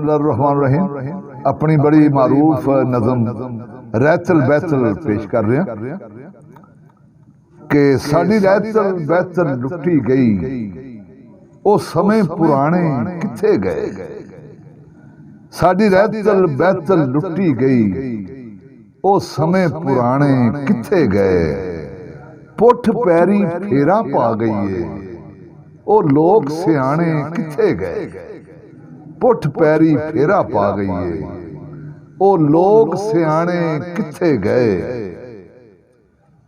बिस्मिल्लाहिर्रहमानिर्रहीम अपनी बड़ी मारूफ नज़म रैतल बैतल पेश कर रहे हैं कि साडी रैतल बैतल लुटी गई, ओ समय पुराने किथे गए। साडी रैतल बैतल लुटी गई, ओ समय पुराने किथे गए। पुठ पैरी फेरा पा गई है, ओ लोग सियाने किथे गए। पुठ पैरी फेरा पा गई है, ओ लोग सियाने किथे गए।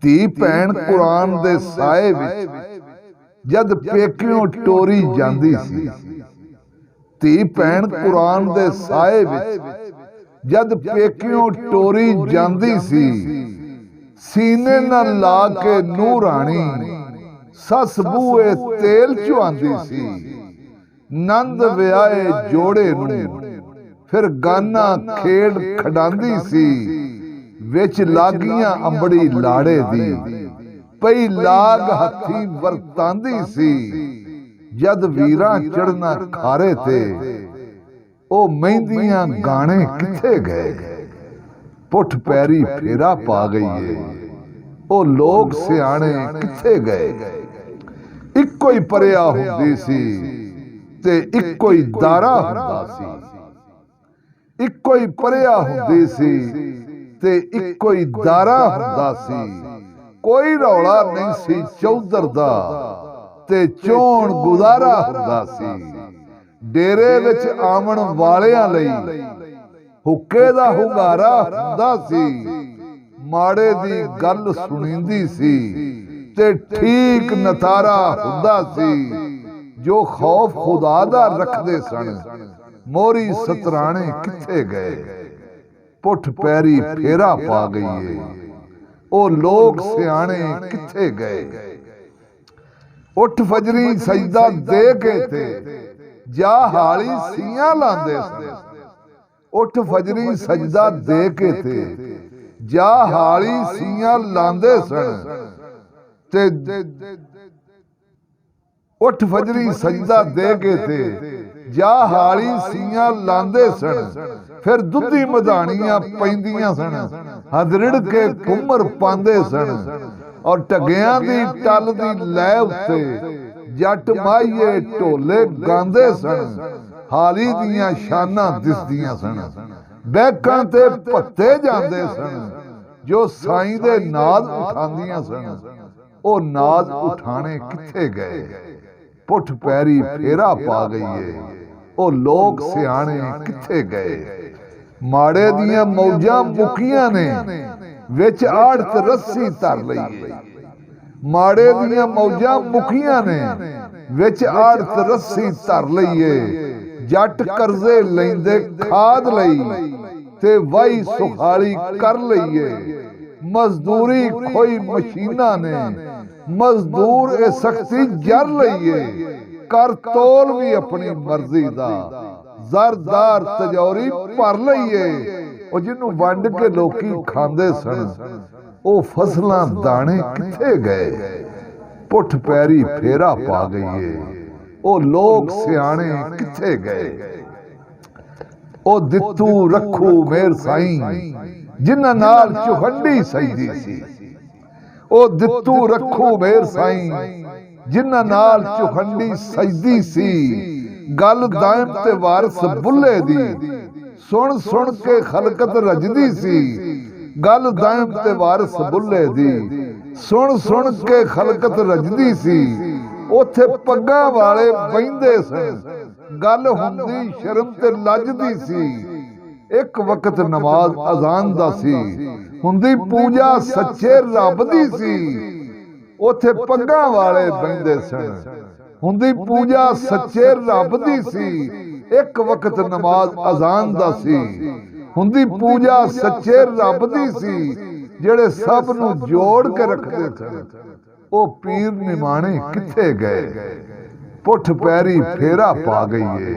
धी भैन कुरान दे साए विच जद पेकियों टोरी जांदी सी। धी भैन कुरान दे साए विच जद पेकियों टोरी जांदी सी। सीने नाल ला के नूरानी सस बूए तेल चुआंदी सी। नंद व्याए जोड़े नूं फिर गाना खेड़ खडांदी सी। विच लागियां अंबड़ी लाड़े दी पई लाग हथी वरतांदी सी। जद वीरां चढ़ना खारे ते ओ मेहंदियां गाने किथे गए। पुठ पैरी फेरा पा गई है, ओ लोग सियाने किथे गए। इक्को ही परिया हुंदी सी ते इक्को ही दारा हुंदा सी। इक्को ही परिया हुंदी सी ते इक्को ही दारा हुंदा सी। कोई रौला नहीं सी चौधर दा ते चोण गुजारा हुंदा सी। डेरे विच आवन वालियां लई हुक्के दा हुंगारा हुंदा सी। माड़े दी गल सुणींदी सी ते ठीक नतारा हुंदा सी। जो खौफ खुदा दा रखदे सन मोरी सतराने किथे गए। पुठ पैरी फेरा पा गई है, ओ लोग सियाने किथे गए। उठ फजरी सजदा दे के थे जा हाली सियां लांदे सन। उठ फजरी सजदा दे के थे जा हाली सियां लांदे सन। ते उठ फजरी सजदा दे के थे जा हाली सियां लांदे सन। फिर दुधी मधानियां पैंदियां सन, हदरिड़ के कुमर पांदे सन। और टगियां दी टल दी लै उत्ते जट माहिए ढोले गांदे सन। हाली दियां शानां दिसदियां सन, बैकां ते भत्ते जांदे सन। जो साईं दे नाद उठांदियां सन, ओ नाद उठाने किथे गए। पुठ पैरी फेरा पा गई है, ओ लोग सियाने किथे गए। माड़े दियां मौजां मुकियां ने विच आड़त रस्सी धर लई। माड़े दियां मौजां मुकियां ने विच आड़त रस्सी धर लईए। जट करजे लैंदे खाद लई ते वाही सुखाली कर लईए। मजदूरी खोई मशीना ने मजदूर ए सख्ती जर लईए। कर तोल भी अपनी मर्जी दा जरदार तजौरी भर लईए। ओ जिन्नू वंड के लोकी खांदे सन ओ फसलां दाने किथे गए। पुठ पैरी फेरा पा गई है, ओ लोग सियाने किथे गए। ओ दित्तू रखू मेर साईं जिन्हां नाल चुखंडी सजदी सी। ओ दित्तू रखू मेर साईं जिन्हां नाल चुखंडी सजदी सी। गल दायम ते वारस बुल्ले दी सुन सुन के खलकत रजदी सी। गल दायम ते वारस बुल्ले दी सुन सुन के खलकत रजदी सी। उथे पग्गां वाले बहिंदे सन, गल हुंदी शर्म ते लजदी सी। एक वक्त नमाज अजान दा सी, हुंदी पूजा सच्चे रब दी सी। उथे पग्गां वाले बहिंदे सन, हुंदी पूजा सच्चे रब दी सी। एक वक्त नमाज अजान दा सी, हुंदी पूजा सच्चे रब दी सी। जेड़े सब नू जोड़ के रखदे सन ओ पीर निमाणे किथे गए। पुठ पैरी फेरा पा गई है,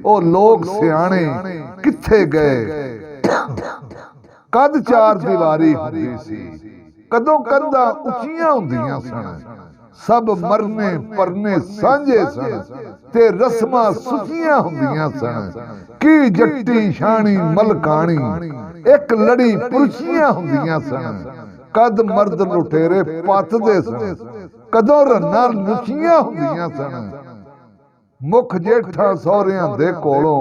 ओ लोग सियाने किथे गए। कद चार दीवारी हुंदी सी, कदों कंधां उच्चियां हुंदियां सन। सब मरने परने सांझे सन ते रस्मां सुखियां हुंदियां सन की जट्टी शानी मलकानी एक लड़ी पुरशियां हुंदियां सन कद मर्द लुटेरे पतदे सन कदों रन्ना लुचियां हुंदियां सन मुख जेठा सौहरियां दे कोलों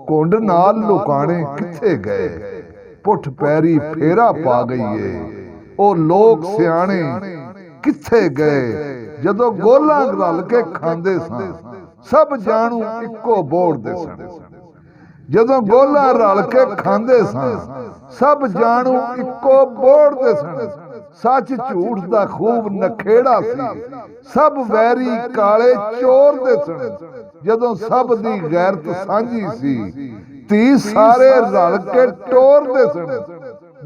कुंड नाल लुकाने किथे गए पुठ पैरी फेरा पा गई है ओ लोग सियाने किथे गए जदों गोला रल के खांदे सन सब जानू इक्को बोड़ दे सन जदों गोला रल के खांदे सन सब जानू इक्को बोड़ दे सन सच झूठ दा खूब नखेड़ा सी सब वैरी काले चोर दे सन जदों सब दी गैरत सांझी सी धी सारे रल के टोर दे सन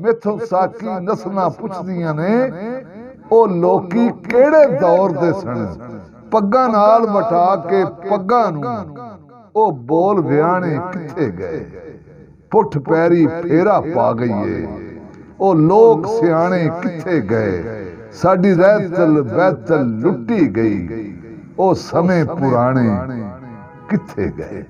मैथों साकी नसना पुछदियां ने ओ लोकी केड़े दौर दे सन पग्गां नाल वटा के पग्गां नूं ओ बोल वियाणे किथे गए पुठ पैरी फेरा पा गई है ओ लोग सियाणे किथे गए साडी रहतल बैतल लुटी गई ओ समय पुराने किथे गए।